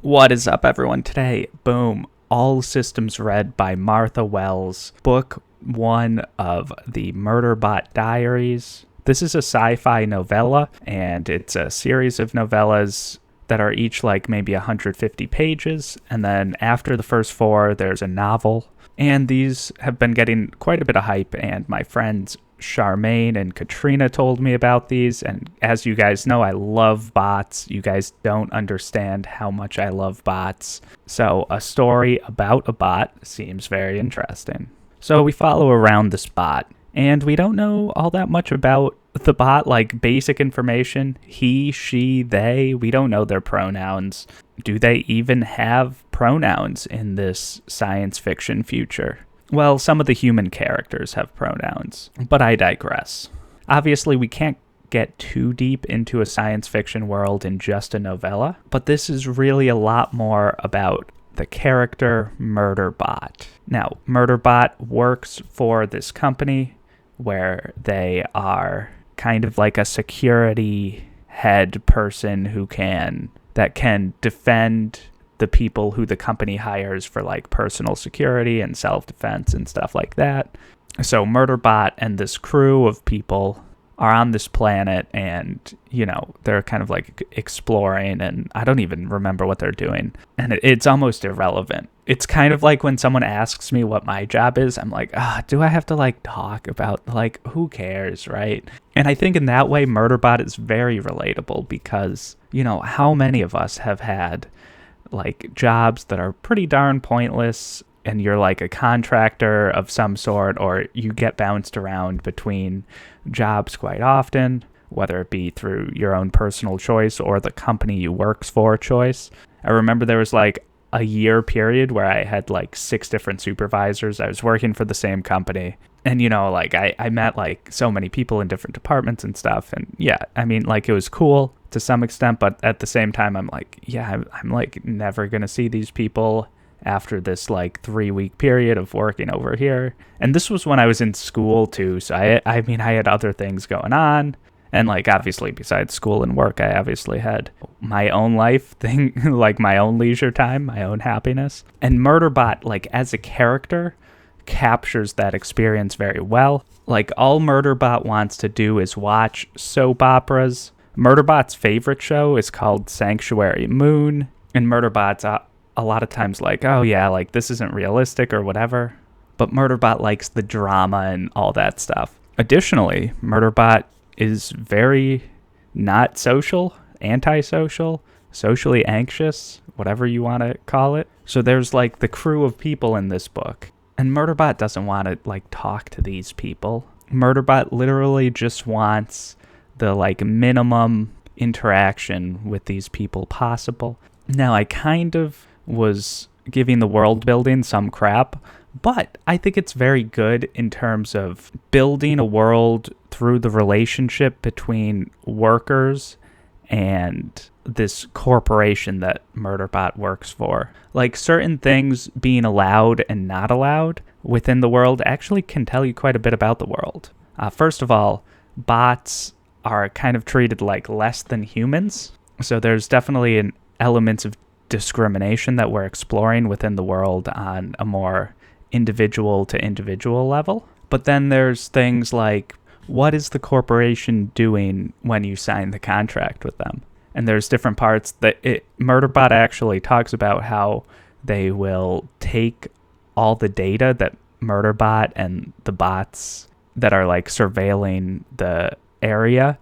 What is up, everyone? Today, boom, All Systems Red by Martha Wells, book 1 of the Murderbot Diaries. This is a sci-fi novella, and it's a series of novellas that are each like maybe 150 pages, and then after the first 4, there's a novel. And these have been getting quite a bit of hype, and my friends Charmaine and Katrina told me about these, and as you guys know, I love bots. You guys don't understand how much I love bots. So a story about a bot seems very interesting. So we follow around this bot, and we don't know all that much about the bot, like basic information. He, she, they, we don't know their pronouns. Do they even have pronouns in this science fiction future? Well, some of the human characters have pronouns, but I digress. Obviously, we can't get too deep into a science fiction world in just a novella, but this is really a lot more about the character Murderbot. Now, Murderbot works for this company where they are kind of like a security head person that can defend the people who the company hires for like personal security and self-defense and stuff like that. So Murderbot and this crew of people are on this planet, and, you know, they're kind of like exploring, and I don't even remember what they're doing. And it's almost irrelevant. It's kind of like when someone asks me what my job is, I'm like, do I have to like talk about, like, who cares, right? And I think in that way, Murderbot is very relatable because, you know, how many of us have had like jobs that are pretty darn pointless, and you're like a contractor of some sort, or you get bounced around between jobs quite often, whether it be through your own personal choice or the company you work for choice. I remember there was like a year period where I had like 6 different supervisors. I was working for the same company, and, you know, like I met like so many people in different departments and stuff, and yeah, I mean, like, it was cool to some extent, but at the same time, I'm like, yeah, I'm like never gonna see these people after this like 3-week period of working over here. And this was when I was in school too, so I mean, I had other things going on, and like obviously besides school and work, I obviously had my own life thing, like my own leisure time, my own happiness. And Murderbot, like as a character, captures that experience very well. Like, all Murderbot wants to do is watch soap operas. Murderbot's favorite show is called Sanctuary Moon, and Murderbot's a lot of times like, oh yeah, like this isn't realistic or whatever. But Murderbot likes the drama and all that stuff. Additionally, Murderbot is very not social, antisocial, socially anxious, whatever you want to call it. So there's like the crew of people in this book, and Murderbot doesn't want to like talk to these people. Murderbot literally just wants the like minimum interaction with these people possible. Now, I kind of was giving the world building some crap, but I think it's very good in terms of building a world through the relationship between workers and this corporation that Murderbot works for. Like, certain things being allowed and not allowed within the world actually can tell you quite a bit about the world. First of all, bots are kind of treated like less than humans. So there's definitely an elements of discrimination that we're exploring within the world on a more individual to individual level. But then there's things like, what is the corporation doing when you sign the contract with them? And there's different parts that Murderbot actually talks about how they will take all the data that Murderbot and the bots that are like surveilling the area,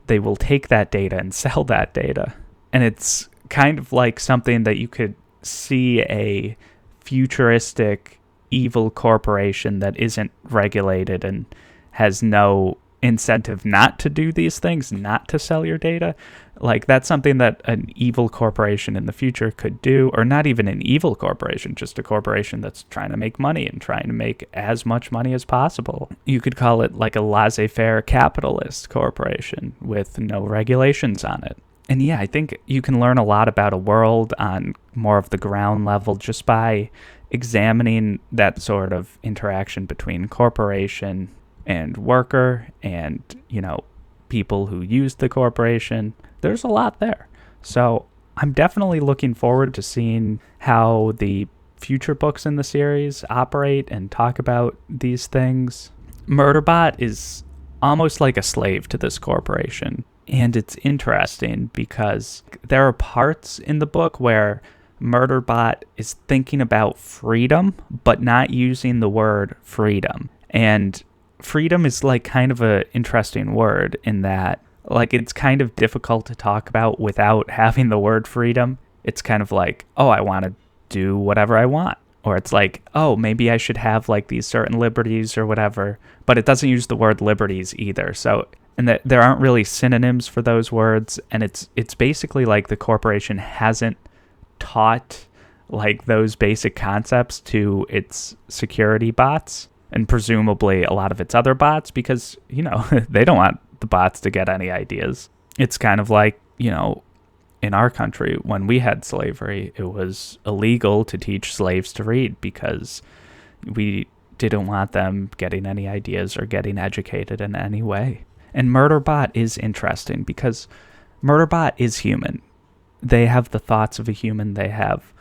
they will take that data and sell that data. And it's kind of like something that you could see a futuristic evil corporation that isn't regulated and has no incentive not to do these things, not to sell your data. Like, that's something that an evil corporation in the future could do, or not even an evil corporation, just a corporation that's trying to make money and trying to make as much money as possible. You could call it like a laissez-faire capitalist corporation with no regulations on it. And yeah, I think you can learn a lot about a world on more of the ground level just by examining that sort of interaction between corporation and worker and, you know, people who use the corporation. There's a lot there. So I'm definitely looking forward to seeing how the future books in the series operate and talk about these things. Murderbot is almost like a slave to this corporation. And it's interesting because there are parts in the book where Murderbot is thinking about freedom, but not using the word freedom. And freedom is like kind of an interesting word in that, like, it's kind of difficult to talk about without having the word freedom. It's kind of like, oh, I want to do whatever I want. Or it's like, oh, maybe I should have like these certain liberties or whatever. But it doesn't use the word liberties either. So, and that there aren't really synonyms for those words. And it's basically like the corporation hasn't taught like those basic concepts to its security bots and presumably a lot of its other bots because, you know, they don't want the bots to get any ideas. It's kind of like, you know, in our country, when we had slavery, it was illegal to teach slaves to read because we didn't want them getting any ideas or getting educated in any way. And Murderbot is interesting because Murderbot is human. They have the thoughts of a human. They have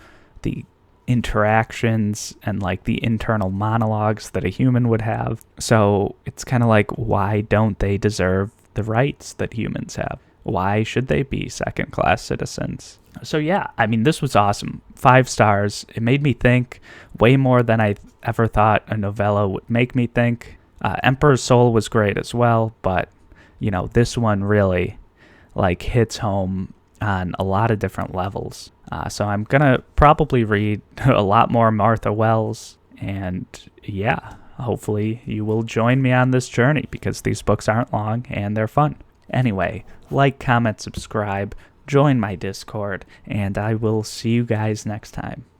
the interactions and like the internal monologues that a human would have. So it's kind of like, why don't they deserve the rights that humans have? Why should they be second-class citizens? So yeah, I mean, this was awesome. 5 stars. It made me think way more than I ever thought a novella would make me think. Emperor's Soul was great as well, but, you know, this one really, like, hits home on a lot of different levels. So I'm going to probably read a lot more Martha Wells, and yeah, hopefully you will join me on this journey because these books aren't long and they're fun. Anyway, like, comment, subscribe, join my Discord, and I will see you guys next time.